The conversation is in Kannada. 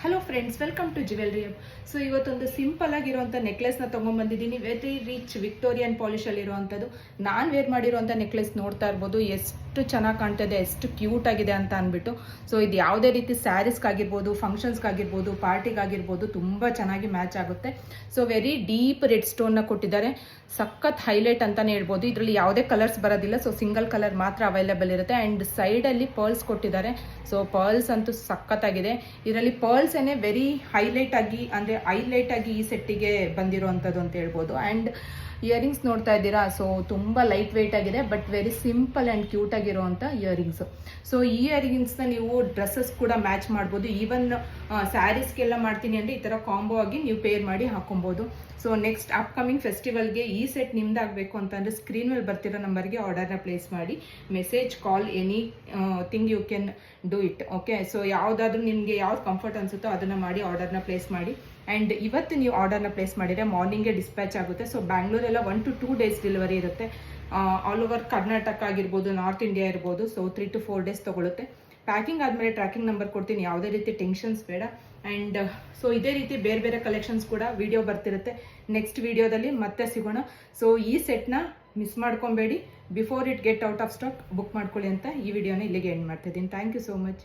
Hello friends, welcome to jewellery hub. So ಇವತ್ತೊಂದು ಸಿಂಪಲ್ ಆಗಿರುವಂಥ ನೆಕ್ಲೆಸ್ನ ತೊಗೊಂಬಂದಿದ್ದೀನಿ. ವೆರಿ ರಿಚ್ ವಿಕ್ಟೋರಿಯನ್ ಪಾಲಿಶಲ್ಲಿ ಇರುವಂಥದ್ದು. ನಾನು ವೇರ್ ಮಾಡಿರುವಂಥ ನೆಕ್ಲೆಸ್ ನೋಡ್ತಾ ಇರ್ಬೋದು, ಎಷ್ಟು ಚೆನ್ನಾಗಿ ಕಾಣ್ತಿದೆ, ಎಷ್ಟು ಕ್ಯೂಟ್ ಆಗಿದೆ ಅಂತ ಅಂದ್ಬಿಟ್ಟು. ಸೊ ಇದು ಯಾವುದೇ ರೀತಿ ಸ್ಯಾರೀಸ್ಗಾಗಿರ್ಬೋದು, ಫಂಕ್ಷನ್ಸ್ಗಾಗಿರ್ಬೋದು, ಪಾರ್ಟಿಗಾಗಿರ್ಬೋದು ತುಂಬ ಚೆನ್ನಾಗಿ ಮ್ಯಾಚ್ ಆಗುತ್ತೆ. ಸೊ ವೆರಿ ಡೀಪ್ ರೆಡ್ ಸ್ಟೋನ್ನ ಕೊಟ್ಟಿದ್ದಾರೆ. ಸಖತ್ ಹೈಲೈಟ್ ಅಂತಲೇ ಹೇಳ್ಬೋದು. ಇದರಲ್ಲಿ ಯಾವುದೇ ಕಲರ್ಸ್ ಬರೋದಿಲ್ಲ. ಸೊ ಸಿಂಗಲ್ ಕಲರ್ ಮಾತ್ರ ಅವೈಲೇಬಲ್ ಇರುತ್ತೆ. ಆ್ಯಂಡ್ ಸೈಡಲ್ಲಿ ಪರ್ಲ್ಸ್ ಕೊಟ್ಟಿದ್ದಾರೆ. ಸೊ ಪರ್ಲ್ಸ್ ಅಂತೂ ಸಖತ್ತಾಗಿದೆ. ಇದರಲ್ಲಿ ಪರ್ಲ್ಸ್ ವೆರಿ ಹೈಲೈಟ್ ಆಗಿ ಅಂದರೆ ಹೈಲೈಟ್ ಆಗಿ ಈ ಸೆಟ್ಟಿಗೆ ಬಂದಿರುವಂಥದ್ದು ಅಂತ ಹೇಳ್ಬೋದು. ಆ್ಯಂಡ್ ಇಯರಿಂಗ್ಸ್ ನೋಡ್ತಾ ಇದ್ದೀರಾ. ಸೊ ತುಂಬ ಲೈಟ್ ವೆಯ್ಟ್ ಆಗಿದೆ, but very simple and cute ಆಗಿರುವಂಥ ಇಯರಿಂಗ್ಸ್. ಸೊ ಈ ಇಯರಿಂಗ್ಸ್ನ ನೀವು ಡ್ರೆಸ್ಸಸ್ ಕೂಡ ಮ್ಯಾಚ್ ಮಾಡ್ಬೋದು. ಈವನ್ ಸ್ಯಾರೀಸ್ಗೆಲ್ಲ ಮಾಡ್ತೀನಿ ಅಂದರೆ ಈ ಥರ ಕಾಂಬೋ ಆಗಿ ನೀವು ಪೇರ್ ಮಾಡಿ ಹಾಕೊಬೋದು. ಸೊ ನೆಕ್ಸ್ಟ್ ಅಪ್ಕಮಿಂಗ್ ಫೆಸ್ಟಿವಲ್ಗೆ ಈ ಸೆಟ್ ನಿಮ್ದಾಗಬೇಕು ಅಂತಂದರೆ ಸ್ಕ್ರೀನ್ ಮೇಲೆ ಬರ್ತಿರೋ ನಂಬರ್ಗೆ ಆರ್ಡರ್ನ ಪ್ಲೇಸ್ ಮಾಡಿ. Message, call, anything you can do it. Okay, so ಯಾವುದಾದ್ರೂ ನಿಮಗೆ ಯಾವ್ದು ಕಂಫರ್ಟ್ ಅನಿಸುತ್ತೋ ಅದನ್ನು ಮಾಡಿ ಆರ್ಡರ್ನ ಪ್ಲೇಸ್ ಮಾಡಿ. ಆ್ಯಂಡ್ ಇವತ್ತು ನೀವು ಆರ್ಡರ್ನ ಪ್ಲೇಸ್ ಮಾಡಿದರೆ ಮಾರ್ನಿಂಗೇ ಡಿಸ್ಪ್ಯಾಚ್ ಆಗುತ್ತೆ. ಸೊ ಬ್ಯಾಂಗ್ಳೂರೆಲ್ಲ 1 to 2 days ಡೆಲಿವರಿ ಇರುತ್ತೆ. ಆಲ್ ಓವರ್ ಕರ್ನಾಟಕ ಆಗಿರ್ಬೋದು, ನಾರ್ತ್ ಇಂಡಿಯಾ ಇರ್ಬೋದು. So 3 to 4 days ತೊಗೊಳುತ್ತೆ. ಪ್ಯಾಕಿಂಗ್ ಆದಮೇಲೆ ಟ್ರ್ಯಾಕಿಂಗ್ ನಂಬರ್ ಕೊಡ್ತೀನಿ, ಯಾವುದೇ ರೀತಿ ಟೆನ್ಷನ್ಸ್ ಬೇಡ. ಆ್ಯಂಡ್ ಸೊ ಇದೇ ರೀತಿ ಬೇರೆ ಬೇರೆ ಕಲೆಕ್ಷನ್ಸ್ ಕೂಡ ವಿಡಿಯೋ ಬರ್ತಿರುತ್ತೆ. ನೆಕ್ಸ್ಟ್ ವಿಡಿಯೋದಲ್ಲಿ ಮತ್ತೆ ಸಿಗೋಣ. ಸೊ ಈ ಸೆಟ್ನ ಮಿಸ್ ಮಾಡ್ಕೊಬೇಡಿ. Before it get out of stock book ಮಾಡ್ಕೊಳ್ಳಿ ಅಂತ ಈ ವಿಡಿಯೋನ ಇಲ್ಲಿಗೆ ಎಂಡ್ ಮಾಡ್ತಿದ್ದೀನಿ. Thank you so much.